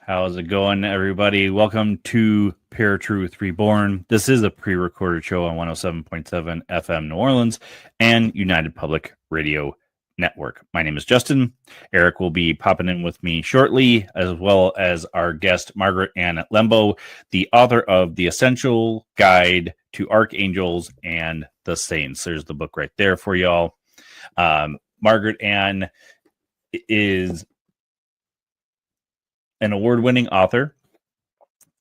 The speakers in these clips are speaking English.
How's it going, everybody? Welcome to ParaTruth Reborn. This is a pre-recorded show on 107.7 FM New Orleans and United Public Radio Network. My name is Justin. Erik will be popping in with me shortly, as well as our guest, Margaret Ann Lembo, the author of The Essential Guide to Archangels and the Saints. There's the book right there for y'all. Margaret Ann is an award-winning author,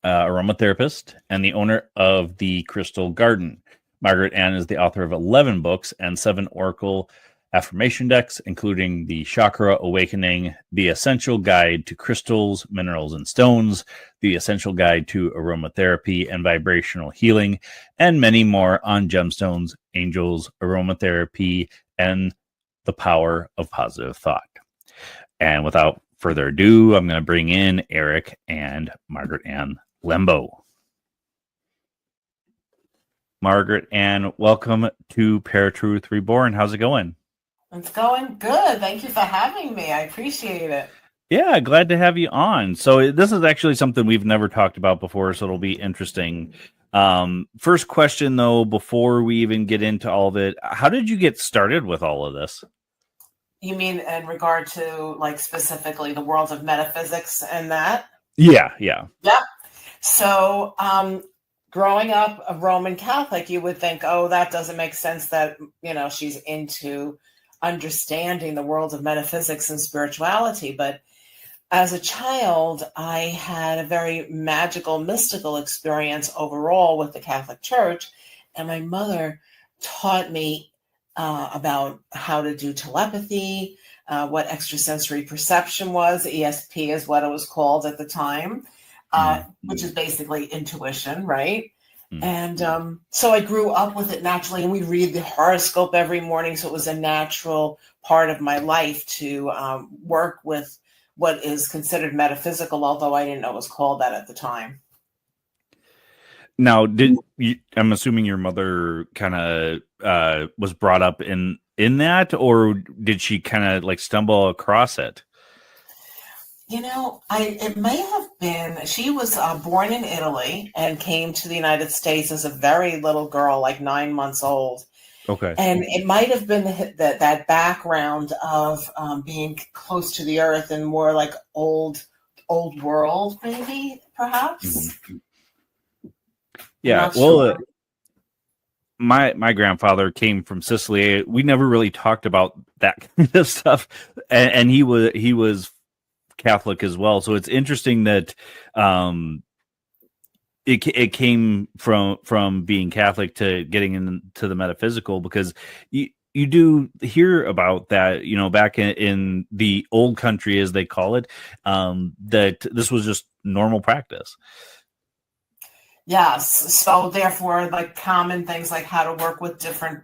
aromatherapist, and the owner of the Crystal Garden. Margaret Ann is the author of 11 books and 7 Oracle affirmation decks, including the Chakra Awakening, the Essential Guide to Crystals, Minerals, and Stones, the Essential Guide to Aromatherapy and Vibrational Healing, and many more on gemstones, angels, aromatherapy, and the power of positive thought. And without further ado, I'm going to bring in Erik and Margaret Ann Lembo. Margaret Ann, welcome to ParaTruth Reborn. How's it going? It's going good. Thank you for having me. I appreciate it. Yeah, glad to have you on. So this is actually something we've never talked about before, so it'll be interesting. First question, though, before we even get into all of it, how did you get started with all of this? You mean in regard to, like, specifically the world of metaphysics and that? Yeah. So, growing up a Roman Catholic, you would think, oh, that doesn't make sense that, she's into understanding the world of metaphysics and spirituality. But as a child, I had a very magical, mystical experience overall with the Catholic Church. And my mother taught me about how to do telepathy, what extrasensory perception was. ESP is what it was called at the time, which is basically intuition, right? And so I grew up with it naturally, and we read the horoscope every morning. So it was a natural part of my life to work with what is considered metaphysical, although I didn't know it was called that at the time. Now, I'm assuming your mother kind of was brought up in that, or did she kind of like stumble across it? It may have been, she was born in Italy and came to the United States as a very little girl, like 9 months old. Okay. And it might have been that background of being close to the earth and more like old world, maybe, perhaps. Mm-hmm. Yeah, well, my grandfather came from Sicily. We never really talked about that kind of stuff, and he was Catholic as well. So it's interesting that it came from being Catholic to getting into the metaphysical, because you do hear about that, back in the old country, as they call it, that this was just normal practice. Yes. So therefore, like common things like how to work with different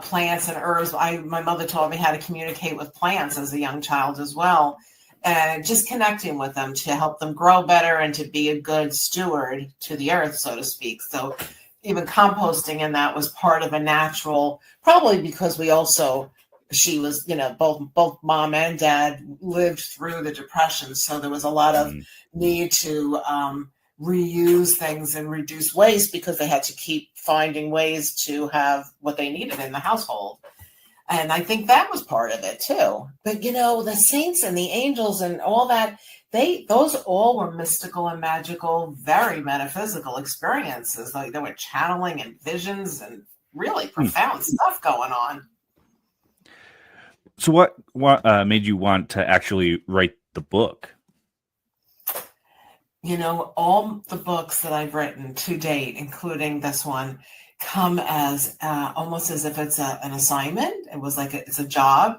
plants and herbs. My mother taught me how to communicate with plants as a young child as well. And just connecting with them to help them grow better and to be a good steward to the earth, so to speak. So even composting in that was part of a natural, probably because she was, both mom and dad lived through the Depression. So there was a lot of need to reuse things and reduce waste, because they had to keep finding ways to have what they needed in the household. And I think that was part of it too. But the saints and the angels and all that, those all were mystical and magical, very metaphysical experiences. Like there were channeling and visions and really profound stuff going on. So what made you want to actually write the book? All the books that I've written to date, including this one, come as almost as if it's an assignment. It was like it's a job.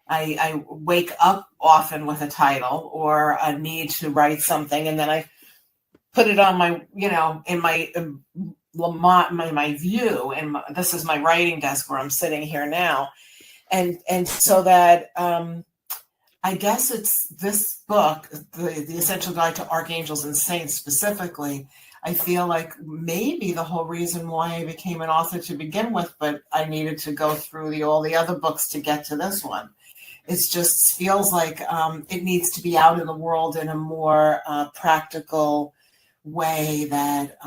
I wake up often with a title or a need to write something, and then I put it on my, in my view, and this is my writing desk where I'm sitting here now, and so that I guess it's this book, the Essential Guide to Archangels and Saints specifically. I feel like maybe the whole reason why I became an author to begin with, but I needed to go through all the other books to get to this one, It just feels like it needs to be out in the world in a more practical way that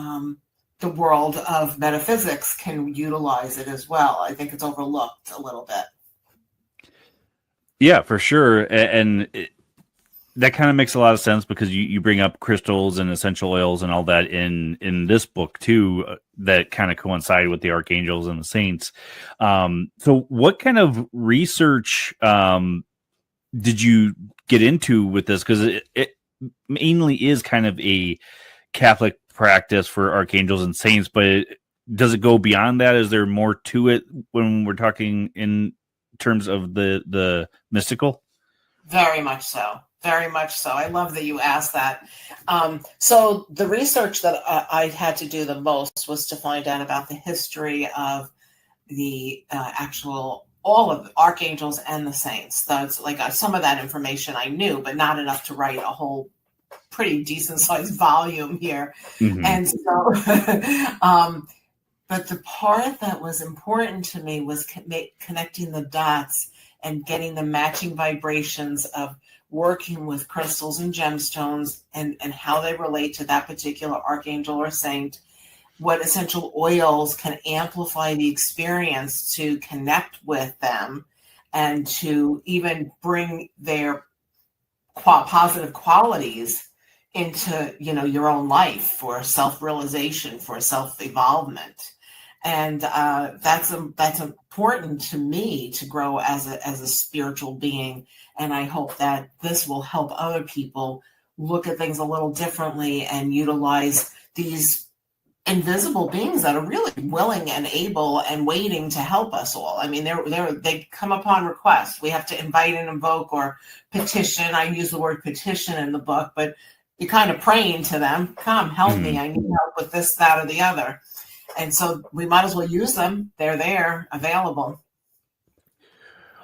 the world of metaphysics can utilize it as well. I think it's overlooked a little bit. Yeah, for sure. And that kind of makes a lot of sense because you bring up crystals and essential oils and all that in this book too, that kind of coincide with the archangels and the saints. So what kind of research did you get into with this? Because it mainly is kind of a Catholic practice for archangels and saints, but does it go beyond that? Is there more to it when we're talking in terms of the mystical? Very much so. Very much so. I love that you asked that. So the research that I had to do the most was to find out about the history of the actual all of the archangels and the saints. That's like some of that information I knew, but not enough to write a whole pretty decent sized volume here. Mm-hmm. And so, but the part that was important to me was connecting the dots and getting the matching vibrations of working with crystals and gemstones and how they relate to that particular archangel or saint, what essential oils can amplify the experience to connect with them and to even bring their positive qualities into, your own life for self-realization, for self-evolvement. And that's important to me to grow as a spiritual being. And I hope that this will help other people look at things a little differently and utilize these invisible beings that are really willing and able and waiting to help us all. I mean, they come upon request. We have to invite and invoke or petition. I use the word petition in the book, but you're kind of praying to them. Come, help me. I need help with this, that, or the other. And so we might as well use them. They're there, available.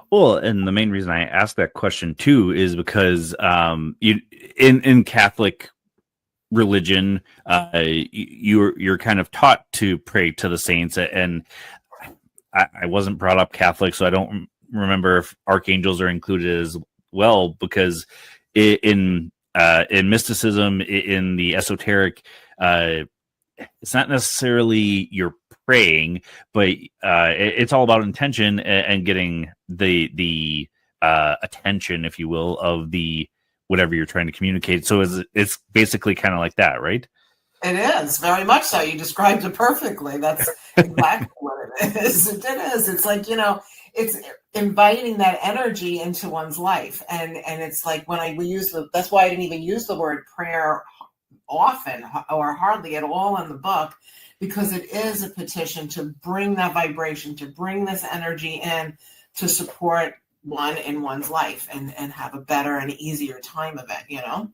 Well, and the main reason I asked that question too is because in Catholic religion, you're kind of taught to pray to the saints, and I wasn't brought up Catholic, so I don't remember if archangels are included as well. Because in mysticism, in the esoteric, it's not necessarily you're praying, but it's all about intention and getting the attention, if you will, of the whatever you're trying to communicate. So it's basically kind of like that, right? It is very much so. You described it perfectly. That's exactly what it is. It is. It's like, it's inviting that energy into one's life. And it's like when we use that's why I didn't even use the word prayer often or hardly at all in the book, because it is a petition to bring that vibration, to bring this energy in to support one in one's life and have a better and easier time of it,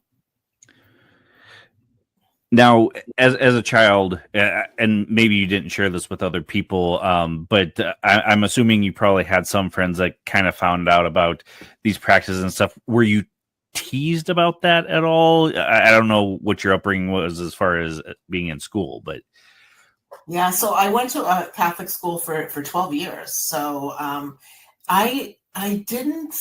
Now, as a child, and maybe you didn't share this with other people, but I'm assuming you probably had some friends that kind of found out about these practices and stuff. Were you teased about that at all? I don't know what your upbringing was as far as being in school, but yeah. So I went to a Catholic school for 12 years. So I didn't,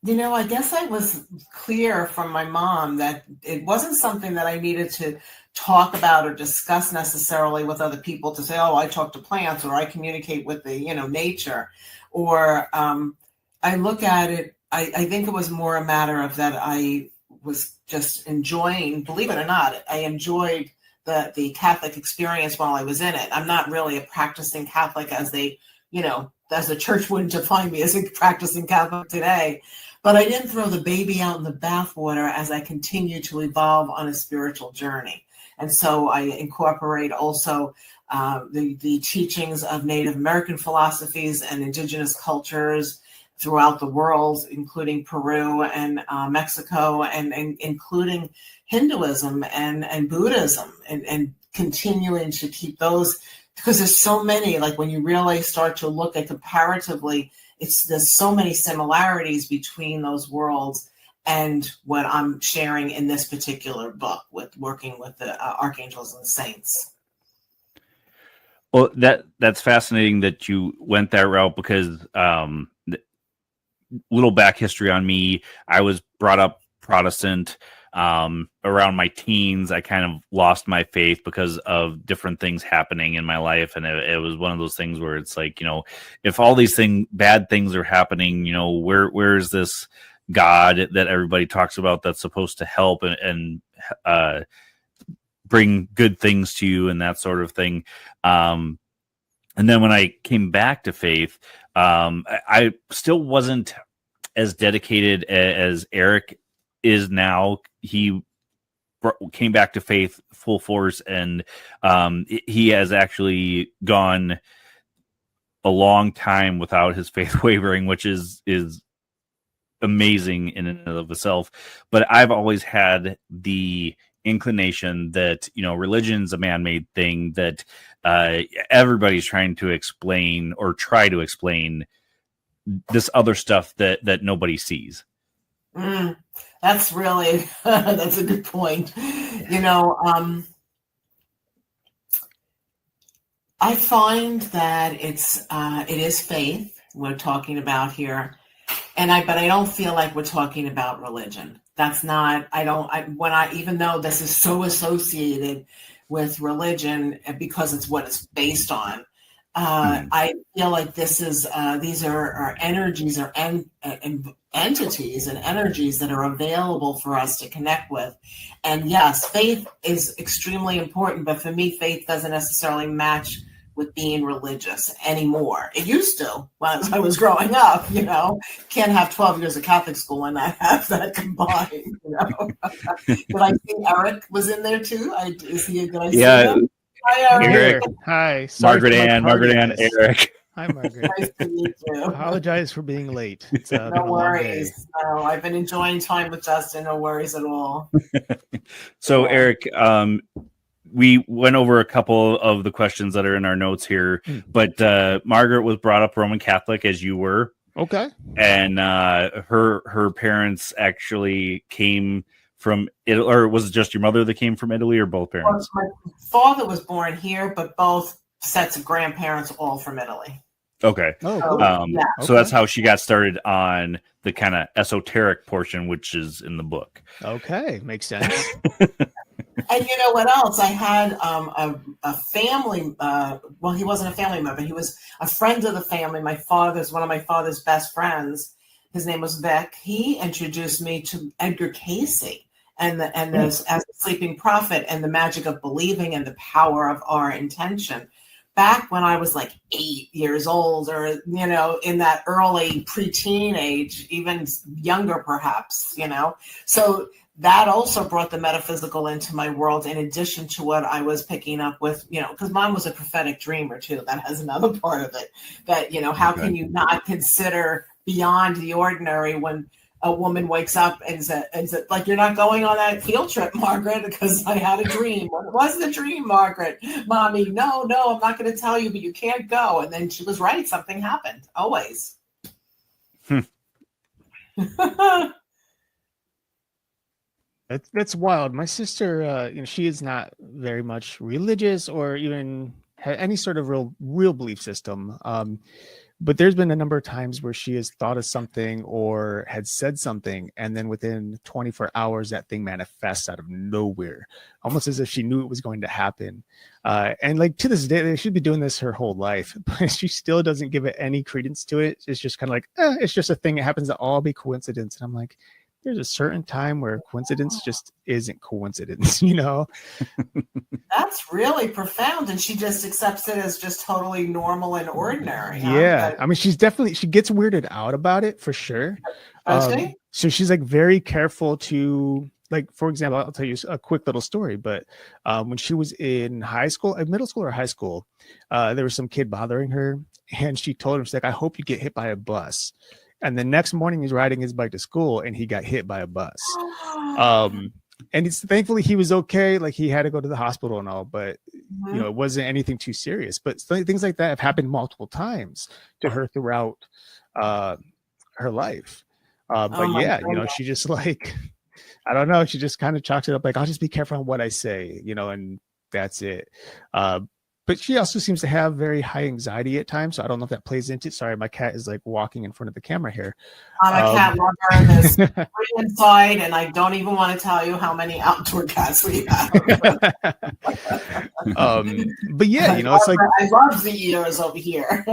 I guess I was clear from my mom that it wasn't something that I needed to talk about or discuss necessarily with other people to say, oh, I talk to plants or I communicate with the, nature. Or I look at it, I think it was more a matter of that I was just enjoying, believe it or not, I enjoyed the Catholic experience while I was in it. I'm not really a practicing Catholic as they, as the church wouldn't define me as a practicing Catholic today. But I didn't throw the baby out in the bathwater as I continue to evolve on a spiritual journey. And so I incorporate also the teachings of Native American philosophies and indigenous cultures throughout the world, including Peru and Mexico, and including Hinduism and Buddhism, and continuing to keep those, because there's so many, like when you really start to look at comparatively, there's so many similarities between those worlds and what I'm sharing in this particular book with working with the archangels and saints. Well, that's fascinating that you went that route, because little back history on me. I was brought up Protestant. Around my teens, I kind of lost my faith because of different things happening in my life. And it was one of those things where it's like, you know, if all these bad things are happening, you know, where's this God that everybody talks about that's supposed to help and bring good things to you and that sort of thing. And then when I came back to faith, I still wasn't as dedicated as Erik is now. He came back to faith full force, and he has actually gone a long time without his faith wavering, which is amazing in and of itself. But I've always had the inclination that, you know, religion's a man-made thing, that everybody's trying to explain or try to explain this other stuff that nobody sees. That's really that's a good point. You know, I find that it is faith we're talking about here, but I don't feel like we're talking about religion. That's not. Even though this is so associated with religion because it's what it's based on. I feel like these are energies or entities and energies that are available for us to connect with. And yes, faith is extremely important, but for me, faith doesn't necessarily match with being religious anymore. It used to when I was growing up, you know. Can't have 12 years of Catholic school and not have that combined, you know. Did I see Erik was in there too? Did I see him? Hi, Erik. Hi. Margaret Ann, Erik. Hi, Margaret. Nice to meet you. Apologize for being late. It's no worries. No, I've been enjoying time with Justin. No worries at all. So, Erik, we went over a couple of the questions that are in our notes here, but Margaret was brought up Roman Catholic as you were. Okay. And her parents actually came from Italy, or was it just your mother that came from Italy, or both parents? Well, my father was born here, but both sets of grandparents all from Italy. Okay. Oh, cool. Yeah. So that's how she got started on the kind of esoteric portion, which is in the book. Okay. Makes sense. And you know what else? I had a family. Well, he wasn't a family member. He was a friend of the family. One of my father's best friends. His name was Vic. He introduced me to Edgar Casey as the sleeping prophet and the magic of believing and the power of our intention. Back when I was like 8 years old, or, you know, in that early preteen age, even younger perhaps, you know. So that also brought the metaphysical into my world, in addition to what I was picking up with, you know, because Mom was a prophetic dreamer too. That has another part of it. That, you know, how can you not consider beyond the ordinary when a woman wakes up and says, like, you're not going on that field trip, Margaret, because I had a dream. What was the dream, Margaret? Mommy, no, I'm not going to tell you, but you can't go. And then she was right. Something happened. Always. That's wild. My sister, you know, she is not very much religious or even any sort of real belief system. But there's been a number of times where she has thought of something or had said something, and then within 24 hours, that thing manifests out of nowhere, almost as if she knew it was going to happen. And like to this day, she'd be doing this her whole life, but she still doesn't give it any credence to it. It's just kind of like, it's just a thing. It happens to all be coincidence. And I'm like, there's a certain time where coincidence just isn't coincidence, you know? That's really profound. And she just accepts it as just totally normal and ordinary. Yeah. I mean, she gets weirded out about it for sure. So she's like very careful to, like, for example, I'll tell you a quick little story, but when she was in middle school or high school, there was some kid bothering her, and she told him, she's like, I hope you get hit by a bus. And the next morning he's riding his bike to school and he got hit by a bus. And thankfully he was okay. Like, he had to go to the hospital and all, but you know, it wasn't anything too serious. But things like that have happened multiple times to her throughout her life. But yeah, you know, she just like, I don't know. She just kind of chalks it up like, I'll just be careful on what I say, you know, and that's it. but she also seems to have very high anxiety at times. So I don't know if that plays into it. Sorry, my cat is like walking in front of the camera here. I'm a cat lover. There's three inside, and I don't even want to tell you how many outdoor cats we have. But yeah, you know, it's like I love the ears over here.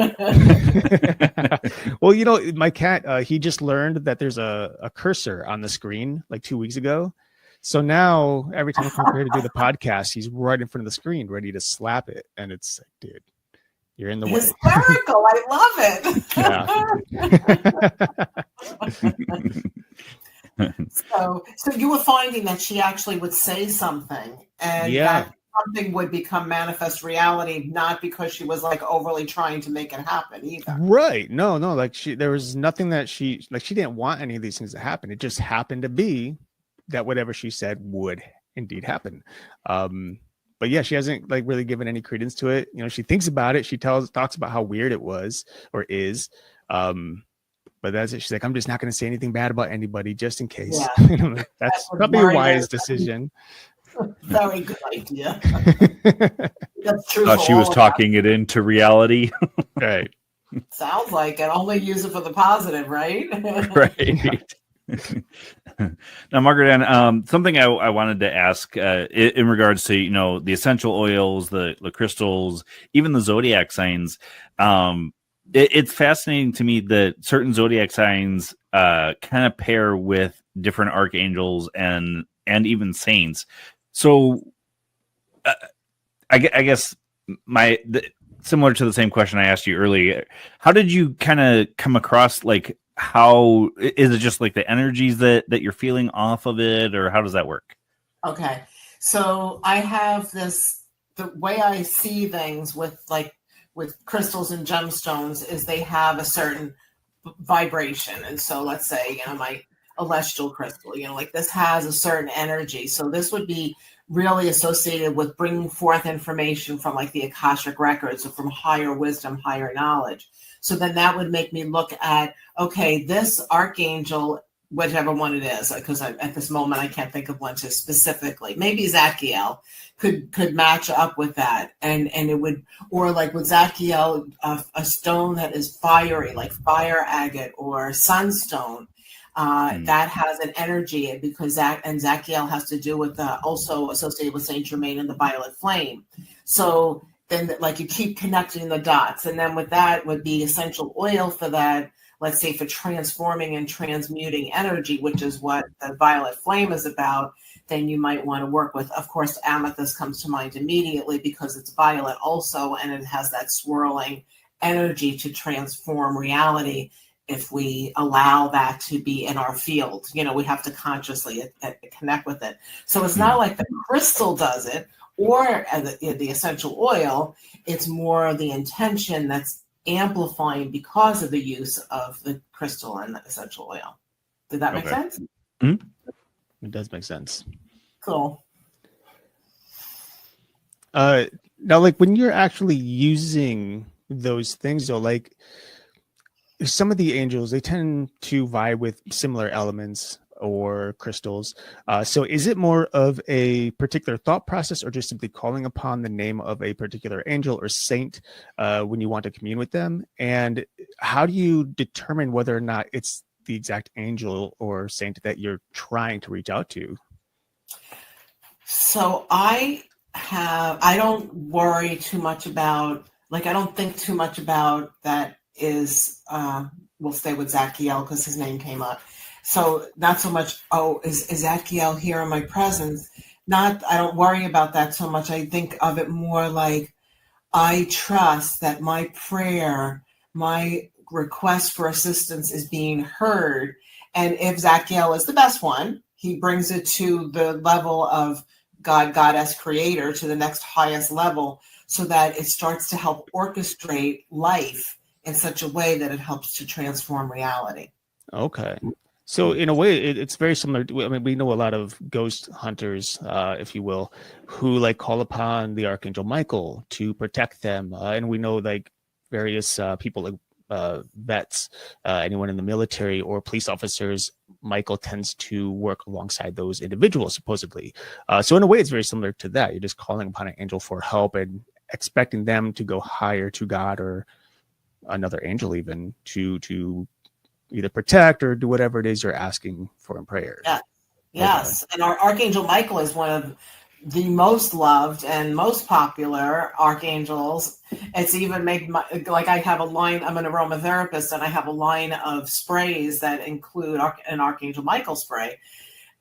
Well, you know, my cat, he just learned that there's a cursor on the screen like 2 weeks ago. So now every time I come here to do the podcast, he's right in front of the screen, ready to slap it. And it's like, dude, you're in the way. Hysterical. I love it. So you were finding that she actually would say something, and that something would become manifest reality, not because she was like overly trying to make it happen either. Right. No, like there was nothing that she didn't want any of these things to happen. It just happened to be that whatever she said would indeed happen. But yeah, she hasn't like really given any credence to it. You know, she thinks about it. She talks about how weird it was or is. But that's it. She's like, I'm just not going to say anything bad about anybody just in case. Yeah. That's probably a wise decision. Very good idea. That's true. She was talking it into reality. Right. Sounds like it. Only use it for the positive, right? Right. Now, Margaret Ann, something I wanted to ask in regards to, you know, the essential oils, the crystals, even the zodiac signs. It's fascinating to me that certain zodiac signs kind of pair with different archangels and even saints. So I guess similar to the same question I asked you earlier, how did you kind of come across, like, how is it just like the energies that you're feeling off of it, or how does that work? Okay. So I have the way I see things with crystals and gemstones is they have a certain vibration. And so let's say, you know, my celestial crystal, you know, like this has a certain energy. So this would be really associated with bringing forth information from like the Akashic records, or from higher wisdom, higher knowledge. So then that would make me look at, okay, this archangel, whichever one it is, because at this moment I can't think of one to specifically. Maybe Zadkiel could match up with that, and it would, or like with Zadkiel, a stone that is fiery, like fire agate or sunstone. That has an energy, because Zadkiel has to do with also associated with Saint Germain and the violet flame. So then, like, you keep connecting the dots, and then with that would be essential oil for that. Let's say for transforming and transmuting energy, which is what the violet flame is about. Then you might want to work with, of course, amethyst comes to mind immediately because it's violet also, and it has that swirling energy to transform reality. If we allow that to be in our field, you know, we have to consciously connect with it. So it's not like the crystal does it, or the essential oil. It's more the intention that's amplifying because of the use of the crystal and the essential oil. Did that make sense? Mm-hmm. It does make sense. Cool. Now, like when you're actually using those things, though, like some of the angels, they tend to vibe with similar elements or crystals. So is it more of a particular thought process, or just simply calling upon the name of a particular angel or saint when you want to commune with them? And how do you determine whether or not it's the exact angel or saint that you're trying to reach out to? So I don't worry too much about, like, I don't think too much about that is, we'll stay with Zadkiel because his name came up. So not so much, is Zadkiel here in my presence? I don't worry about that so much. I think of it more like, I trust that my prayer, my request for assistance is being heard. And if Zadkiel is the best one, he brings it to the level of God, Goddess, Creator, to the next highest level, so that it starts to help orchestrate life in such a way that it helps to transform reality. Okay. So in a way, it's very similar. I mean, we know a lot of ghost hunters, if you will, who like call upon the Archangel Michael to protect them. And we know like various people like vets, anyone in the military or police officers, Michael tends to work alongside those individuals, supposedly. So in a way, it's very similar to that. You're just calling upon an angel for help and expecting them to go higher to God or another angel even to either protect or do whatever it is you're asking for in prayer. Yeah. Yes. And our Archangel Michael is one of the most loved and most popular archangels. It's even made like I have a line, I'm an aromatherapist, and I have a line of sprays that include an Archangel Michael spray,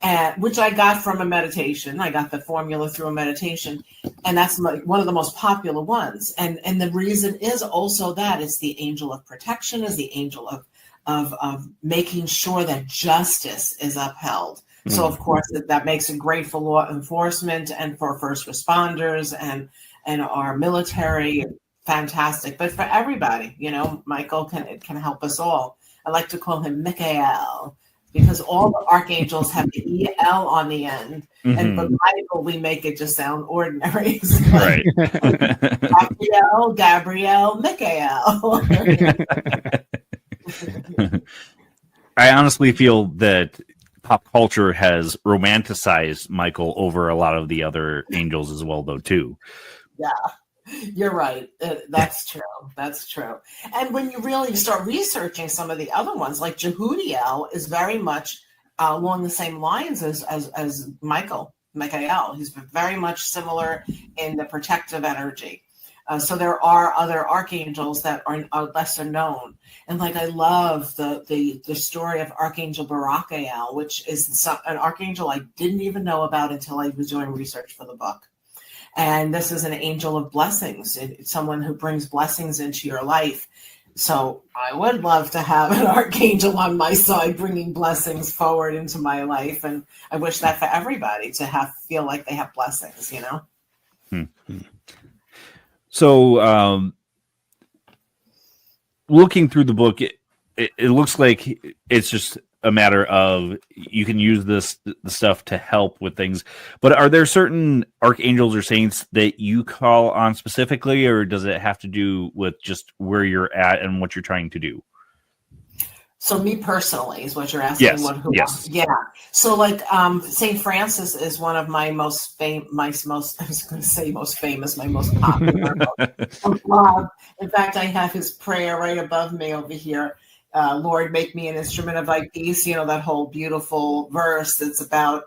and which I got from a meditation. I got the formula through a meditation, and that's one of the most popular ones. And the reason is also that it's the angel of protection, is the angel of making sure that justice is upheld. So, of course, that makes it great for law enforcement and for first responders and our military. Fantastic. But for everybody, you know, Michael can help us all. I like to call him Michael because all the archangels have the EL on the end. And for Michael, we make it just sound ordinary. So right. Raphael, Gabrielle, Michael. I honestly feel that pop culture has romanticized Michael over a lot of the other angels as well, though, too. Yeah, you're right. That's true. That's true. And when you really start researching some of the other ones, like Jehudiel is very much along the same lines as Michael. He's very much similar in the protective energy. So there are other archangels that are lesser known. And like I love the story of Archangel Barakael, which is an archangel I didn't even know about until I was doing research for the book. And this is an angel of blessings. It's someone who brings blessings into your life. So I would love to have an archangel on my side bringing blessings forward into my life. And I wish that for everybody to feel like they have blessings, you know? Hmm. So, looking through the book, it looks like it's just a matter of you can use the stuff to help with things. But are there certain archangels or saints that you call on specifically, or does it have to do with just where you're at and what you're trying to do? So me personally is what you're asking. Yes. Yeah. So like Saint Francis is one of my most famous, my most popular. In fact, I have his prayer right above me over here. Lord, make me an instrument of thy peace. You know, that whole beautiful verse that's about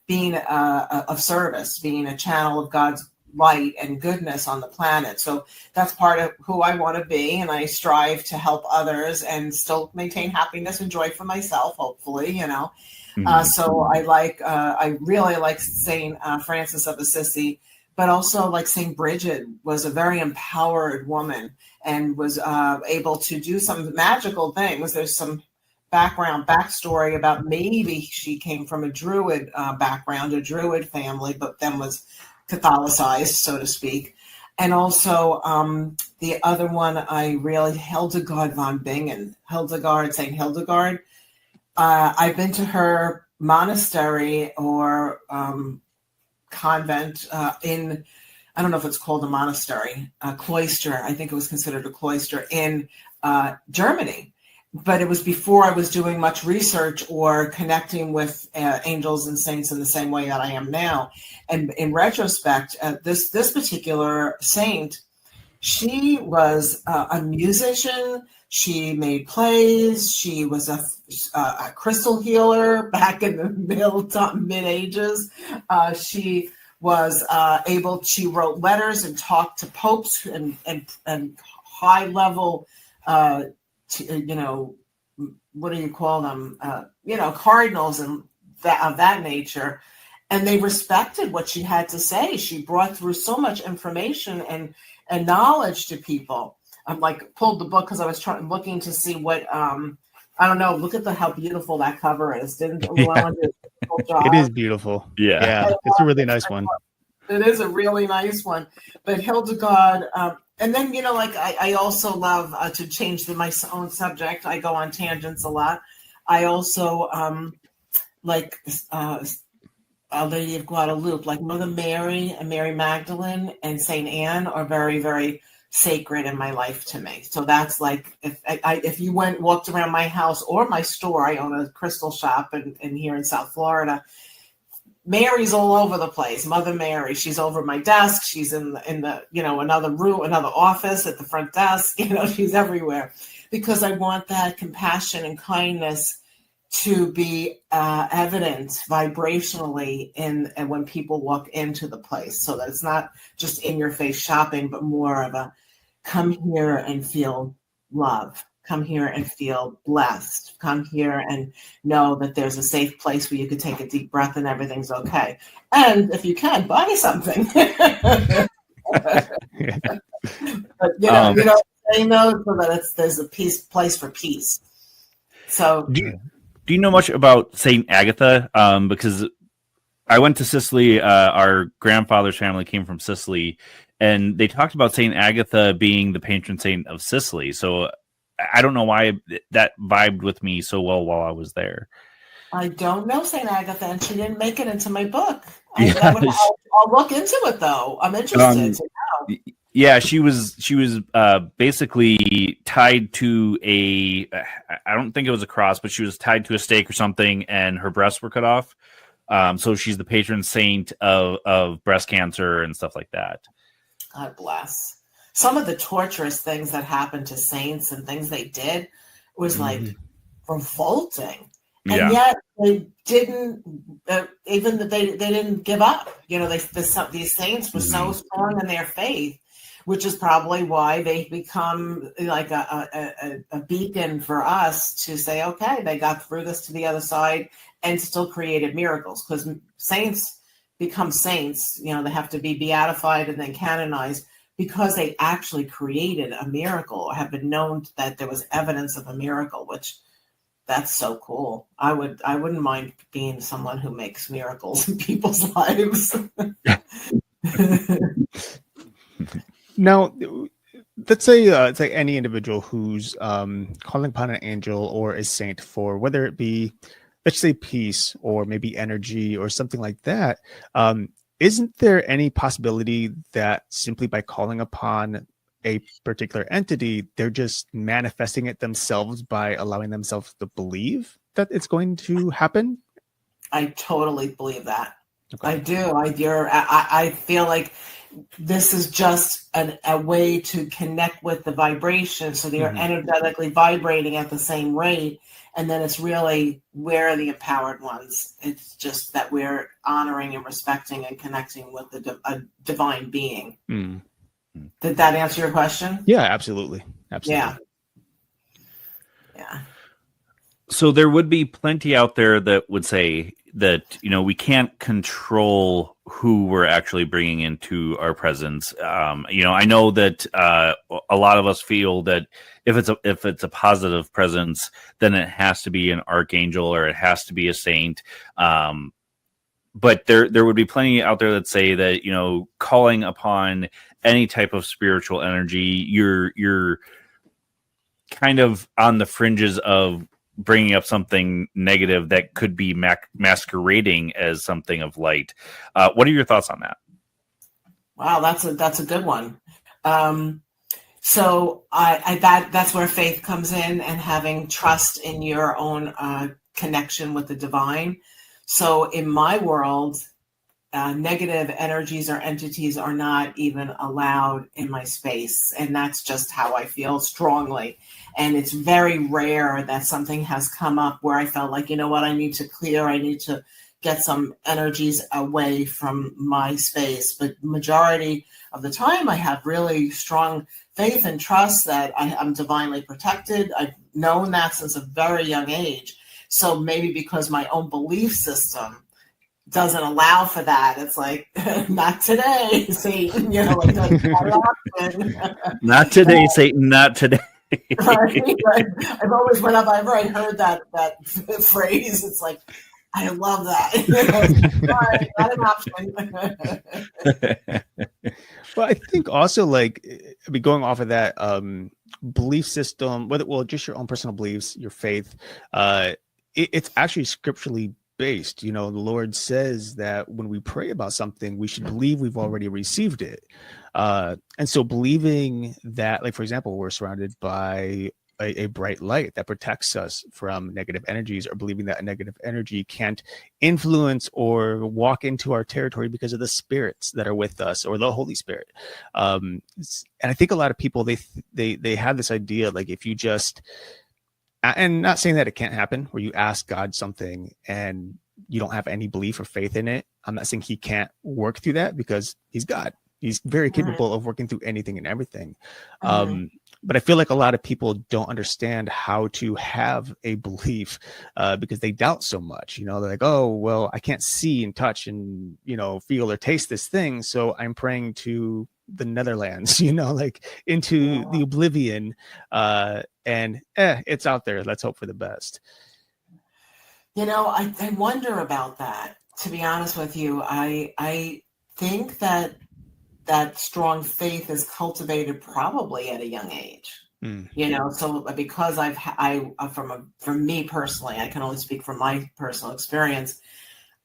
being of service, being a channel of God's light and goodness on the planet. So that's part of who I want to be, and I strive to help others and still maintain happiness and joy for myself, hopefully, you know. So I really like Saint Francis of Assisi, but also like Saint Bridget was a very empowered woman and was able to do some magical things. There's some backstory about maybe she came from a Druid background, a Druid family, but then was Catholicized, so to speak. And also the other one I really, Hildegard von Bingen, Saint Hildegard. I've been to her monastery or convent in, I don't know if it's called a monastery, a cloister. I think it was considered a cloister in Germany. But it was before I was doing much research or connecting with angels and saints in the same way that I am now. And in retrospect, this particular saint, she was a musician. She made plays. She was a crystal healer back in the mid ages. She was she wrote letters and talked to popes and high level what do you call them? Cardinals and of that nature. And they respected what she had to say. She brought through so much information and knowledge to people. I'm like pulled the book because I was looking to see what I don't know. Look at how beautiful that cover is. Didn't Llewellyn do a beautiful job? It is beautiful. Yeah, it's a really nice one. It is a really nice one. But Hildegard, and then, I also love to change my own subject. I go on tangents a lot. I also like Our Lady of Guadalupe, like Mother Mary and Mary Magdalene and Saint Anne are very, very sacred in my life to me. So that's like, if you walked around my house or my store, I own a crystal shop in here in South Florida. Mary's all over the place. Mother Mary, she's over my desk. She's in the another room, another office at the front desk. She's everywhere, because I want that compassion and kindness to be evident vibrationally and when people walk into the place, so that it's not just in your face shopping, but more of a come here and feel love. Come here and feel blessed. Come here and know that there's a safe place where you could take a deep breath and everything's okay. And if you can, buy something. But saying no, so that there's a place for peace. So do you know much about Saint Agatha? Because I went to Sicily. Our grandfather's family came from Sicily, and they talked about Saint Agatha being the patron saint of Sicily. So I don't know why that vibed with me so well while I was there. I don't know Saint Agatha, and she didn't make it into my book. I'll look into it, though. I'm interested to know. Yeah, she was basically tied to I don't think it was a cross, but she was tied to a stake or something, and her breasts were cut off. So she's the patron saint of breast cancer and stuff like that. God bless. Some of the torturous things that happened to saints and things they did was like revolting. And yet they didn't they didn't give up. These saints were so strong in their faith, which is probably why they become like a beacon for us to say, okay, they got through this to the other side and still created miracles. Because saints become saints, they have to be beatified and then canonized because they actually created a miracle, or have been known that there was evidence of a miracle, which that's so cool. I wouldn't mind being someone who makes miracles in people's lives. Now, let's say it's like any individual who's calling upon an angel or a saint for whether it be, let's say, peace or maybe energy or something like that. Isn't there any possibility that simply by calling upon a particular entity, they're just manifesting it themselves by allowing themselves to believe that it's going to happen? I totally believe that. Okay. I do. I feel like this is just a way to connect with the vibration, so they're energetically vibrating at the same rate. And then it's really, we're the empowered ones. It's just that we're honoring and respecting and connecting with a divine being. Mm. Did that answer your question? Yeah, absolutely. Yeah. So there would be plenty out there that would say that, we can't control who we're actually bringing into our presence. I know that a lot of us feel that if it's a positive presence, then it has to be an archangel or it has to be a saint. But there would be plenty out there that say that, calling upon any type of spiritual energy, you're kind of on the fringes of bringing up something negative that could be masquerading as something of light. What are your thoughts on that? Wow, that's a good one. So that's where faith comes in, and having trust in your own connection with the divine. So in my world, negative energies or entities are not even allowed in my space. And that's just how I feel strongly. And it's very rare that something has come up where I felt like, I need to clear, I need to get some energies away from my space. But majority of the time, I have really strong faith and trust that I'm divinely protected. I've known that since a very young age. So maybe because my own belief system doesn't allow for that, it's like, not today, Satan. Not today, Satan. Not today. Right. I've always, whenever I've heard that phrase, it's like, I love that. Not an option. Well, I think also, going off of that belief system, just your own personal beliefs, your faith, it's actually scripturally based. The Lord says that when we pray about something, we should believe we've already received it. And so believing that, for example, we're surrounded by a bright light that protects us from negative energies, or believing that a negative energy can't influence or walk into our territory because of the spirits that are with us, or the Holy Spirit. And I think a lot of people, they have this idea, like, if you just, and not saying that it can't happen, where you ask God something and you don't have any belief or faith in it. I'm not saying he can't work through that, because he's God. He's very capable of working through anything and everything. But I feel like a lot of people don't understand how to have a belief, because they doubt so much. They're like, oh, well, I can't see and touch and, feel or taste this thing, so I'm praying to the Netherlands, like into the oblivion, and it's out there. Let's hope for the best. I wonder about that. To be honest with you, I think that strong faith is cultivated probably at a young age. So because from me personally, I can only speak from my personal experience.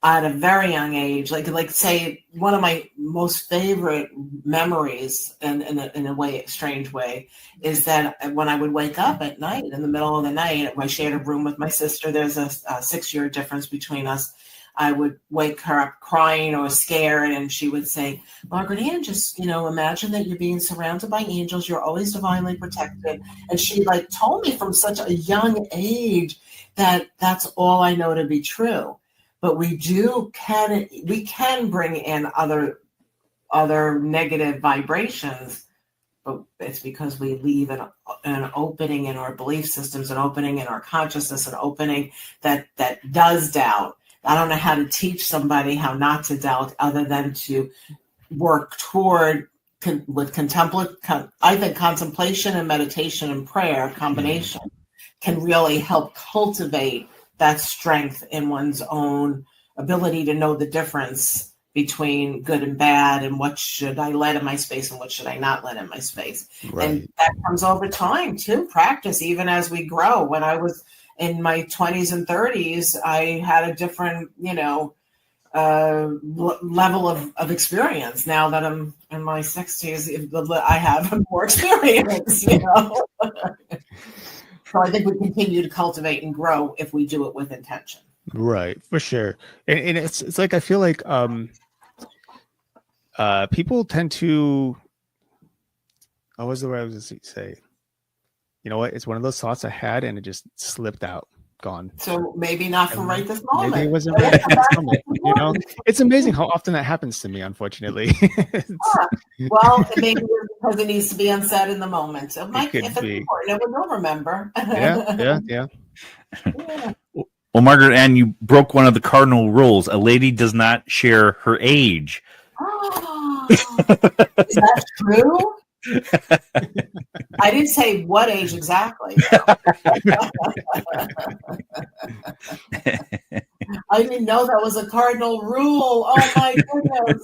At a very young age, like say, one of my most favorite memories, in a way, strange way, is that when I would wake up at night, in the middle of the night, I shared a room with my sister. There's a 6-year difference between us. I would wake her up crying or scared, and she would say, Margaret Ann, just, imagine that you're being surrounded by angels. You're always divinely protected. And she told me from such a young age that that's all I know to be true. But we can bring in other negative vibrations, but it's because we leave an opening in our belief systems, an opening in our consciousness, an opening that does doubt. I don't know how to teach somebody how not to doubt, other than to work toward with I think contemplation and meditation and prayer combination can really help cultivate that strength in one's own ability to know the difference between good and bad, and what should I let in my space and what should I not let in my space. Right. And that comes over time too, practice, even as we grow. When I was in my 20s and 30s, I had a different, level of experience. Now that I'm in my 60s, I have more experience, So I think we continue to cultivate and grow if we do it with intention. Right, for sure. And it's like, I feel like people tend to, what was the word I was going to say? You know what? It's one of those thoughts I had and it just slipped out. Gone. So maybe not for right this moment. Maybe it wasn't right this moment. It's amazing how often that happens to me, unfortunately. Well, maybe it's because it needs to be unsaid in the moment. So if it's be important, we'll remember. Yeah. Well, Margaret Ann, you broke one of the cardinal rules. A lady does not share her age. Oh, is that true? I didn't say what age exactly. I didn't know that was a cardinal rule. Oh my goodness.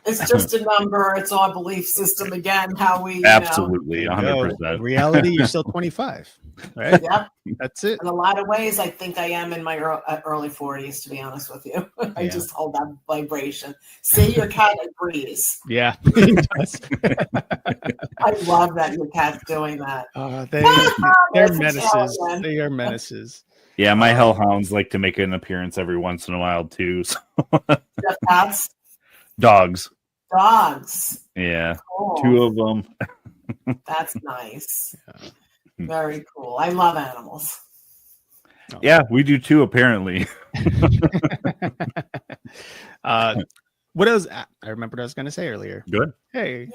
It's just a number. It's our belief system again. How we absolutely 100%. Reality, you're still 25, right? Yep, that's it. In a lot of ways, I think I am in my early 40s. To be honest with you, I just hold that vibration. See, your cat agrees. Yeah, I love that your cat's doing that. They're menaces. They are menaces. Yeah, my hellhounds like to make an appearance every once in a while too. So. Cats. Dogs. Yeah, cool. 2 of them. That's nice. Very cool. I love animals. Yeah, we do too, apparently. What else? I remember what I was going to say earlier. Good. Hey.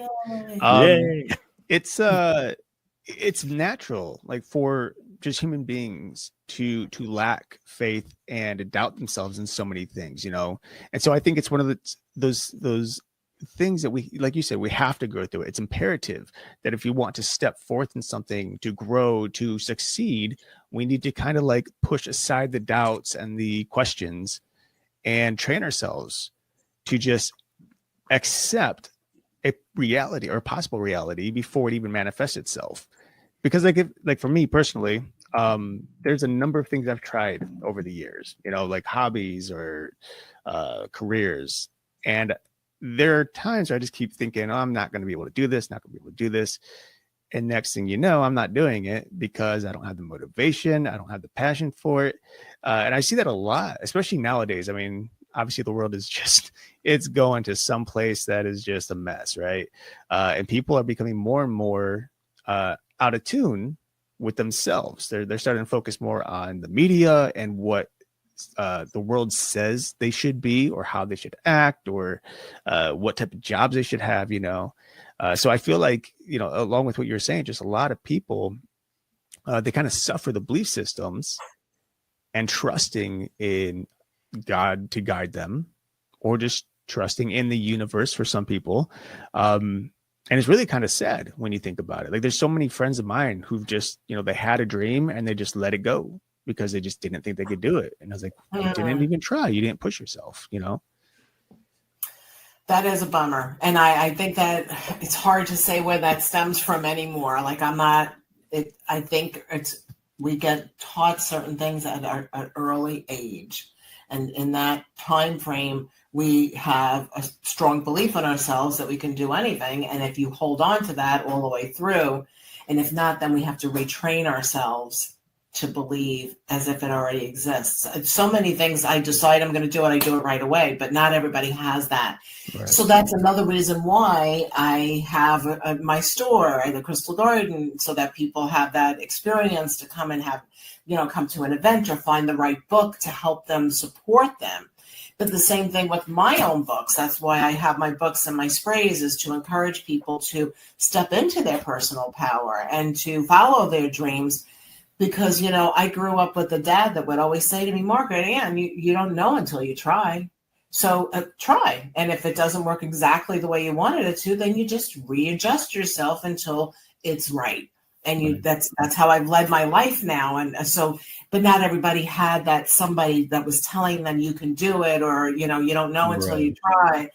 Yay. It's natural, like, for just human beings to lack faith and to doubt themselves in so many things, and so I think it's one of those things that we, like you said, we have to go through it. It's imperative that if you want to step forth in something, to grow, to succeed, we need to kind of like push aside the doubts and the questions and train ourselves to just accept a reality or a possible reality before it even manifests itself. Because like for me personally, there's a number of things I've tried over the years, like hobbies or careers. And there are times where I just keep thinking, oh, I'm not going to be able to do this, not going to be able to do this. And next thing you know, I'm not doing it because I don't have the motivation. I don't have the passion for it. And I see that a lot, especially nowadays. I mean, obviously the world is just, it's going to some place that is just a mess, right? And people are becoming more and more out of tune with themselves. They're starting to focus more on the media and what the world says they should be, or how they should act, or what type of jobs they should have, you know. So I feel like, you know, along with what you're saying, just a lot of people, they kind of suffer the belief systems and trusting in God to guide them, or just trusting in the universe for some people. And it's really kind of sad when you think about it. Like, there's so many friends of mine who've just, you know, they had a dream and they just let it go because they just didn't think they could do it. And I was like, you didn't even try. You didn't push yourself, you know? That is a bummer. And I think that it's hard to say where that stems from anymore. Like, I think we get taught certain things at an early age. And in that time frame, we have a strong belief in ourselves that we can do anything. And if you hold on to that all the way through, and if not, then we have to retrain ourselves to believe as if it already exists. So many things, I decide I'm going to do it, I do it right away, but not everybody has that. Right. So that's another reason why I have my store, the Crystal Garden, so that people have that experience to come and have, you know, come to an event or find the right book to help them support them. But the same thing with my own books. That's why I have my books and my sprays, is to encourage people to step into their personal power and to follow their dreams. Because, you know, I grew up with a dad that would always say to me, Margaret Ann, you don't know until you try. So try. And if it doesn't work exactly the way you wanted it to, then you just readjust yourself until it's right. And that's how I've led my life now. And so, but not everybody had that, somebody that was telling them you can do it, or, you know, you don't know until you try.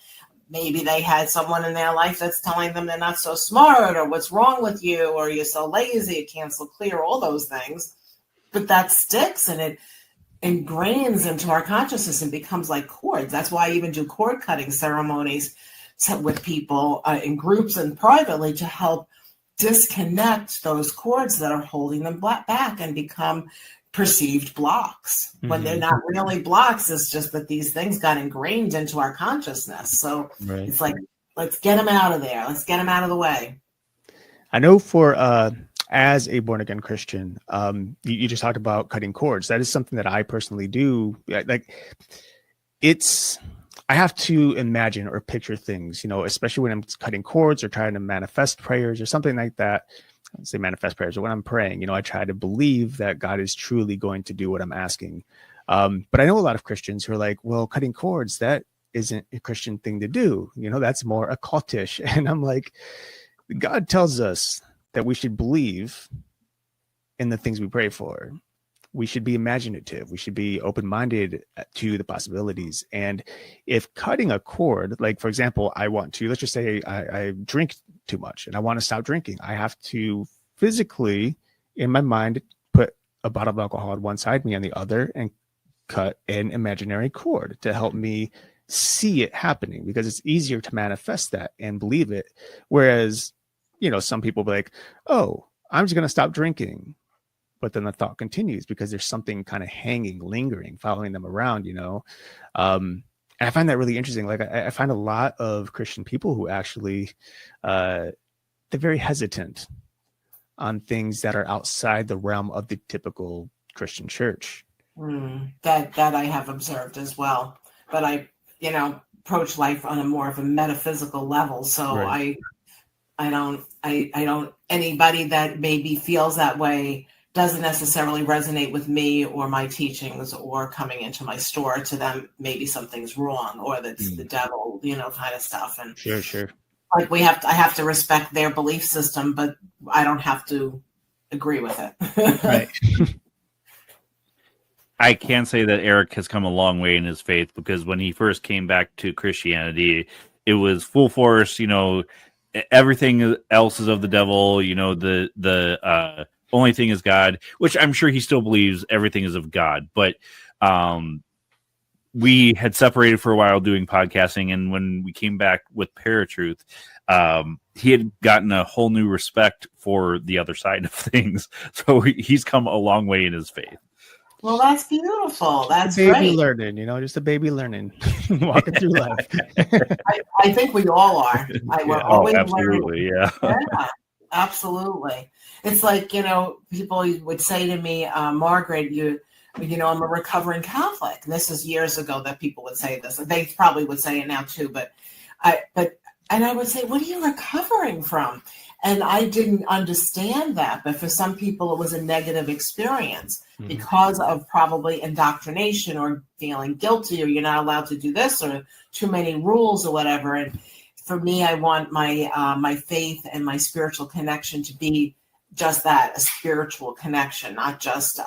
Maybe they had someone in their life that's telling them they're not so smart, or what's wrong with you, or you're so lazy, you can't so clear, all those things. But that sticks and it ingrains into our consciousness and becomes like cords. That's why I even do cord cutting ceremonies with people in groups and privately, to help disconnect those cords that are holding them back and become perceived blocks, when they're not really blocks. It's just that these things got ingrained into our consciousness. So it's like, let's get them out of there. Let's get them out of the way. I know for as a born again Christian, you just talked about cutting cords. That is something that I personally do. Like, I have to imagine or picture things, you know, especially when I'm cutting cords or trying to manifest prayers or something like that. I don't say manifest prayers, but when I'm praying, you know, I try to believe that God is truly going to do what I'm asking. But I know a lot of Christians who are like, well, cutting cords, that isn't a Christian thing to do. You know, that's more occultish. And I'm like, God tells us that we should believe in the things we pray for. We should be imaginative. We should be open-minded to the possibilities. And if cutting a cord, like, for example, I want to, let's just say I drink too much and I want to stop drinking. I have to physically, in my mind, put a bottle of alcohol on one side, me on the other, and cut an imaginary cord to help me see it happening, because it's easier to manifest that and believe it. Whereas, you know, some people be like, oh, I'm just going to stop drinking. But then the thought continues because there's something kind of hanging, lingering, following them around, you know? And I find that really interesting. Like, I find a lot of Christian people who actually, they're very hesitant on things that are outside the realm of the typical Christian church. That I have observed as well. But I, you know, approach life on a more of a metaphysical level. So I don't, anybody that maybe feels that way doesn't necessarily resonate with me or my teachings, or coming into my store, to them maybe something's wrong, or that's the devil, you know, kind of stuff. And sure. Like, I have to respect their belief system, but I don't have to agree with it. Right. I can say that Erik has come a long way in his faith, because when he first came back to Christianity, it was full force, you know, everything else is of the devil, you know, the only thing is God, which I'm sure he still believes everything is of God. But we had separated for a while doing podcasting, and when we came back with ParaTruth, he had gotten a whole new respect for the other side of things. So he's come a long way in his faith. Well, that's beautiful. That's baby great. Learning, just a baby learning, walking through life. I think we all are. We're always absolutely, learning. Yeah, absolutely. It's like, people would say to me, Margaret, I'm a recovering Catholic. And this is years ago that people would say this. They probably would say it now too, and I would say, what are you recovering from? And I didn't understand that. But for some people, it was a negative experience because of probably indoctrination or feeling guilty, or you're not allowed to do this, or too many rules or whatever. And for me, I want my faith and my spiritual connection to be just that, a spiritual connection, not just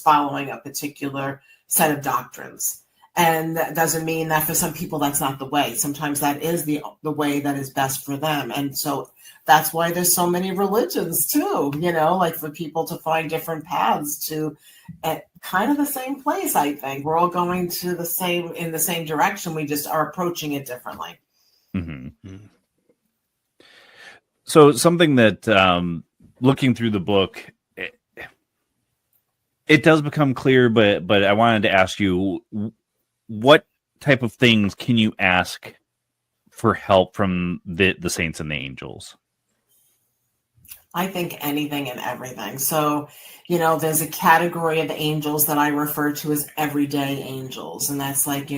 following a particular set of doctrines. And that doesn't mean that for some people that's not the way. Sometimes that is the way that is best for them. And so that's why there's so many religions too, like for people to find different paths to at kind of the same place. I think we're all going in the same direction. We just are approaching it differently. Mm-hmm. So something that looking through the book, it does become clear, but I wanted to ask you, what type of things can you ask for help from the saints and the angels? I think anything and everything. So, there's a category of angels that I refer to as everyday angels. And that's like,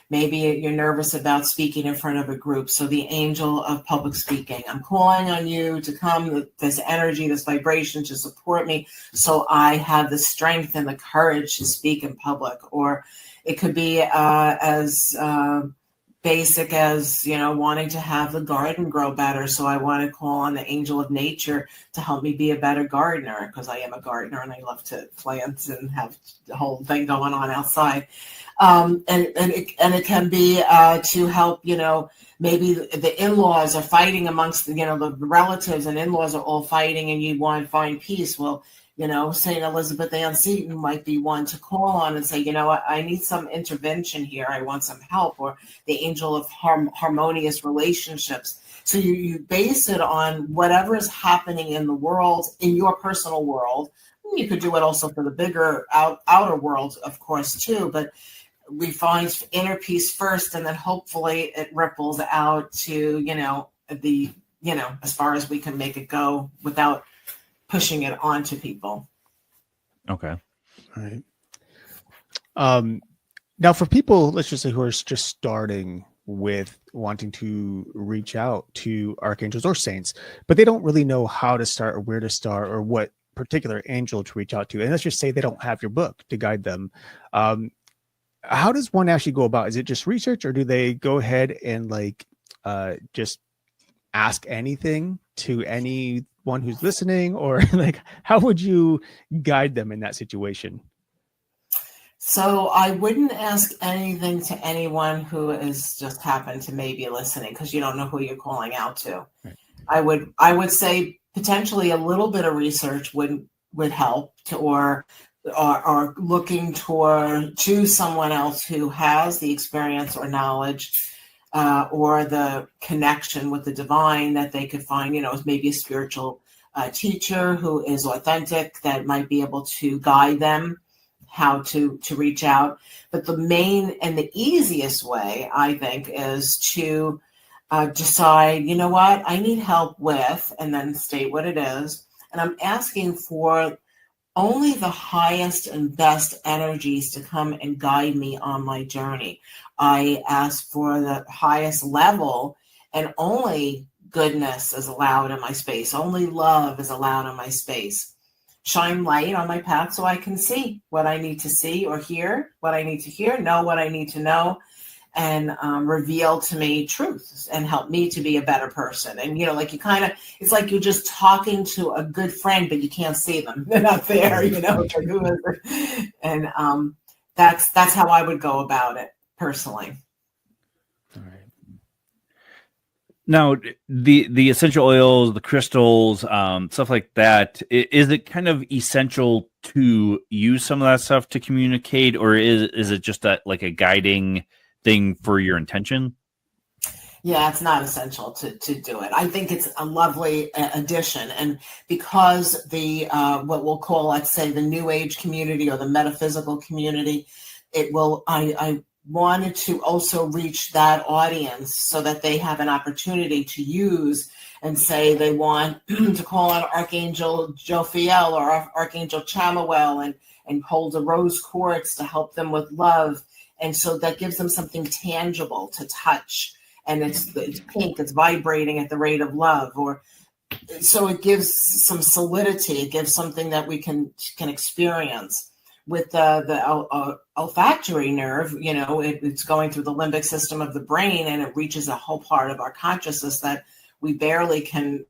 maybe you're nervous about speaking in front of a group. So the angel of public speaking, I'm calling on you to come, this energy, this vibration to support me, so I have the strength and the courage to speak in public. Or it could be as basic as, wanting to have the garden grow better. So I want to call on the angel of nature to help me be a better gardener, because I am a gardener and I love to plant and have the whole thing going on outside. And it can be to help, maybe the in-laws are fighting amongst, the relatives and in-laws are all fighting and you want to find peace. Well, St. Elizabeth Ann Seton might be one to call on and say, I need some intervention here. I want some help. Or the angel of harmonious relationships. So you base it on whatever is happening in the world, in your personal world. You could do it also for the bigger outer world, of course, too. But we find inner peace first, and then hopefully it ripples out to, as far as we can make it go without pushing it onto people. Okay. All right. Now for people, let's just say, who are just starting with wanting to reach out to archangels or saints, but they don't really know how to start or where to start or what particular angel to reach out to. And let's just say they don't have your book to guide them. How does one actually go about? Is it just research, or do they go ahead and just ask anything to anyone who's listening, or how would you guide them in that situation? So I wouldn't ask anything to anyone who is just happened to maybe listening, because you don't know who you're calling out to. Right. I would say potentially a little bit of research would help, or looking to someone else who has the experience or knowledge or the connection with the divine that they could find, maybe a spiritual teacher who is authentic that might be able to guide them how to reach out. But the main and the easiest way, I think, is to decide, what I need help with, and then state what it is. And I'm asking for only the highest and best energies to come and guide me on my journey. I ask for the highest level, and only goodness is allowed in my space. Only love is allowed in my space. Shine light on my path so I can see what I need to see, or hear what I need to hear, know what I need to know, and reveal to me truths and help me to be a better person. And, it's like you're just talking to a good friend, but you can't see them. They're not there, And that's how I would go about it personally. All right. Now, the essential oils, the crystals, stuff like that, is it kind of essential to use some of that stuff to communicate, or is it just like a guiding thing for your intention? Yeah, it's not essential to do it. I think it's a lovely addition. And because the what we'll call, let's say, the New Age community or the metaphysical community, it will, I wanted to also reach that audience so that they have an opportunity to use and say they want to call on Archangel Jophiel or Archangel Chamuel and hold a rose quartz to help them with love. And so that gives them something tangible to touch. And it's pink, it's vibrating at the rate of love, or so it gives some solidity. It gives something that we can experience. With the olfactory nerve, it's going through the limbic system of the brain, and it reaches a whole part of our consciousness that we barely can,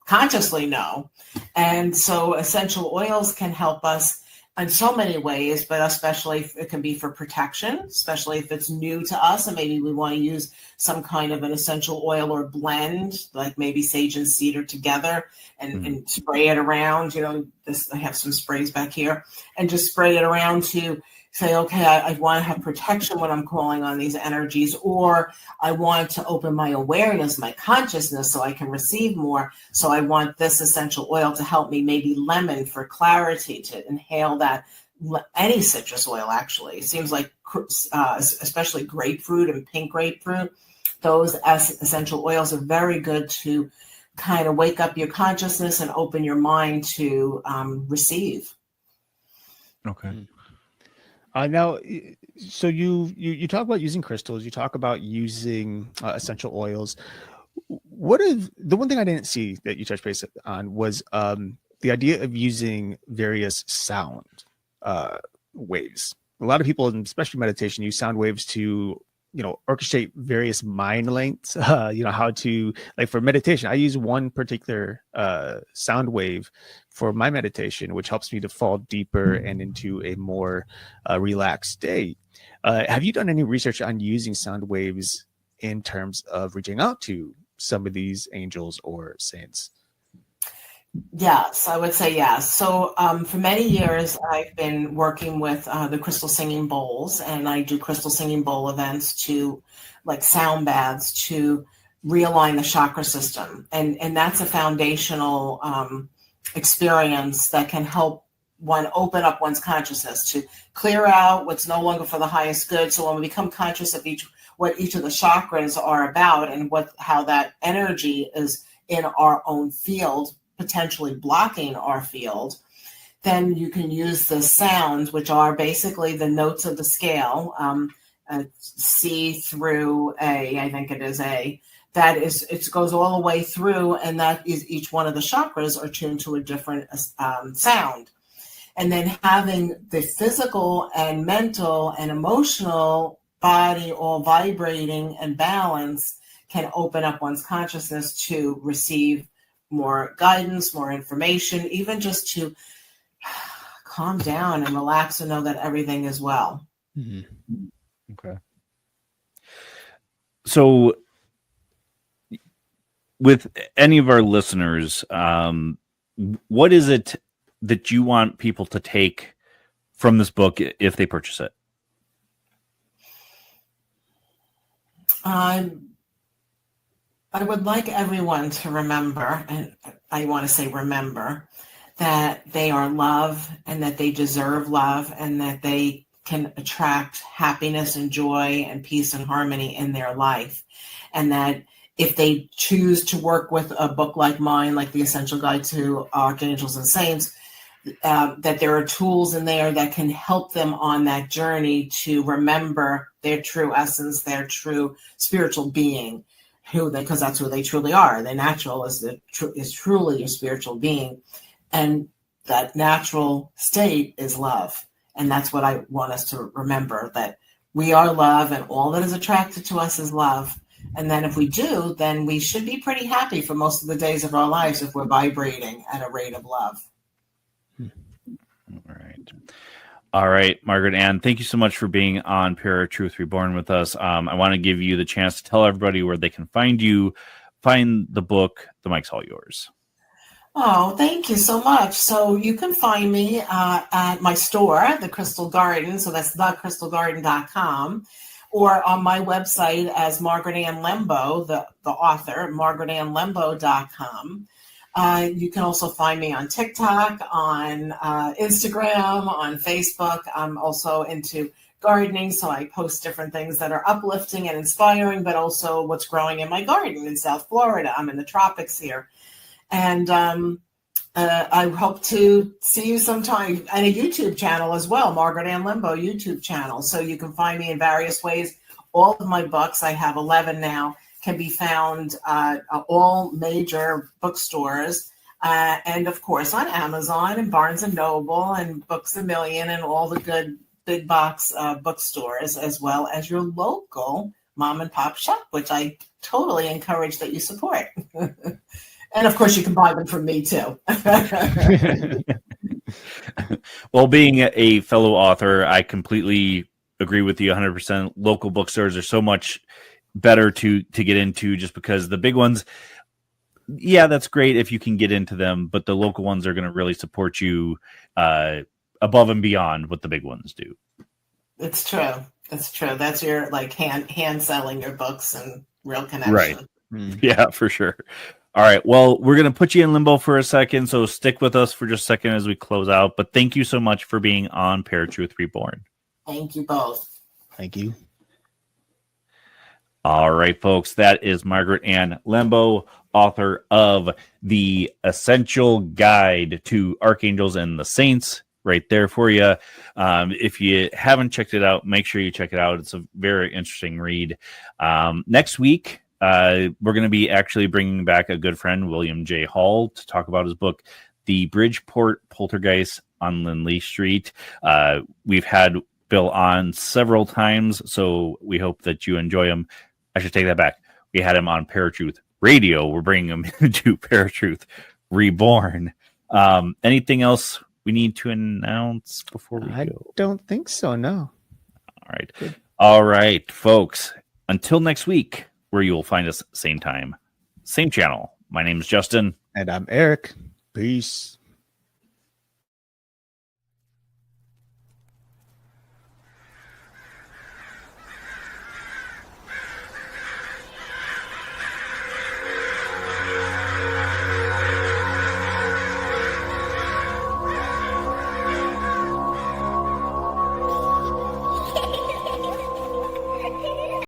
consciously know. And so essential oils can help us in so many ways, but especially it can be for protection, especially if it's new to us and maybe we want to use some kind of an essential oil or blend, like maybe sage and cedar together and spray it around. I have some sprays back here, and just spray it around to say, okay, I want to have protection when I'm calling on these energies, or I want to open my awareness, my consciousness, so I can receive more. So I want this essential oil to help me, maybe lemon for clarity, to inhale that. Any citrus oil, actually. It seems like, especially grapefruit and pink grapefruit, those essential oils are very good to kind of wake up your consciousness and open your mind to receive. Okay. Now, so you talk about using crystals, you talk about using essential oils. The one thing I didn't see that you touched base on was the idea of using various sound waves. A lot of people, especially meditation, use sound waves to orchestrate various mind lengths. How to, like, for meditation, I use one particular sound wave for my meditation, which helps me to fall deeper and into a more relaxed state. Have you done any research on using sound waves in terms of reaching out to some of these angels or saints? Yes, I would say yes. So for many years, I've been working with the crystal singing bowls, and I do crystal singing bowl events to, like, sound baths to realign the chakra system. And that's a foundational experience that can help one open up one's consciousness to clear out what's no longer for the highest good. So when we become conscious of what each of the chakras are about and how that energy is in our own field, potentially blocking our field, then you can use the sounds, which are basically the notes of the scale, C through A, I think it is A. It goes all the way through, and that is each one of the chakras are tuned to a different sound. And then having the physical and mental and emotional body all vibrating and balance can open up one's consciousness to receive more guidance, more information, even just to calm down and relax and know that everything is well. Mm-hmm. Okay. So with any of our listeners, what is it that you want people to take from this book if they purchase it? I would like everyone to remember, and I want to say remember, that they are love and that they deserve love and that they can attract happiness and joy and peace and harmony in their life. And that if they choose to work with a book like mine, like The Essential Guide to Archangels and Saints, that there are tools in there that can help them on that journey to remember their true essence, their true spiritual being, because that's who they truly are. The natural is truly a spiritual being, and that natural state is love. And that's what I want us to remember, that we are love, and all that is attracted to us is love. And then if we do, then we should be pretty happy for most of the days of our lives if we're vibrating at a rate of love. All right. All right, Margaret Ann, thank you so much for being on ParaTruth Reborn with us. I want to give you the chance to tell everybody where they can find you, find the book. The mic's all yours. Oh, thank you so much. So you can find me at my store, The Crystal Garden. So that's thecrystalgarden.com, or on my website as Margaret Ann Lembo, the author, margaretannlembo.com. You can also find me on TikTok, on Instagram, on Facebook. I'm also into gardening, so I post different things that are uplifting and inspiring, but also what's growing in my garden in South Florida. I'm in the tropics here. And I hope to see you sometime on a YouTube channel as well, Margaret Ann Lembo YouTube channel. So you can find me in various ways. All of my books, I have 11 now, can be found at all major bookstores. And of course on Amazon and Barnes & Noble and Books A Million and all the good big box bookstores, as well as your local mom and pop shop, which I totally encourage that you support. And of course, you can buy them from me too. Well, being a fellow author, I completely agree with you 100%. Local bookstores are so much better to get into, just because the big ones, yeah, that's great if you can get into them, but the local ones are going to really support you above and beyond what the big ones do. It's true. It's true. That's your like hand selling your books and real connection. Right. Yeah, for sure. All right. Well, we're going to put you in limbo for a second, so stick with us for just a second as we close out. But thank you so much for being on ParaTruth Reborn. Thank you both. Thank you. All right, folks. That is Margaret Ann Lembo, author of The Essential Guide to Archangels and the Saints. Right there for you. If you haven't checked it out, make sure you check it out. It's a very interesting read. Next week, we're going to be actually bringing back a good friend, William J. Hall, to talk about his book, The Bridgeport Poltergeist on Lindley Street. We've had Bill on several times, so we hope that you enjoy him. I should take that back. We had him on ParaTruth Radio. We're bringing him into ParaTruth Reborn. Anything else we need to announce before we go? I don't think so, no. All right. Good. All right, folks. Until next week, where you will find us same time, same channel. My name is Justin. And I'm Erik. Peace.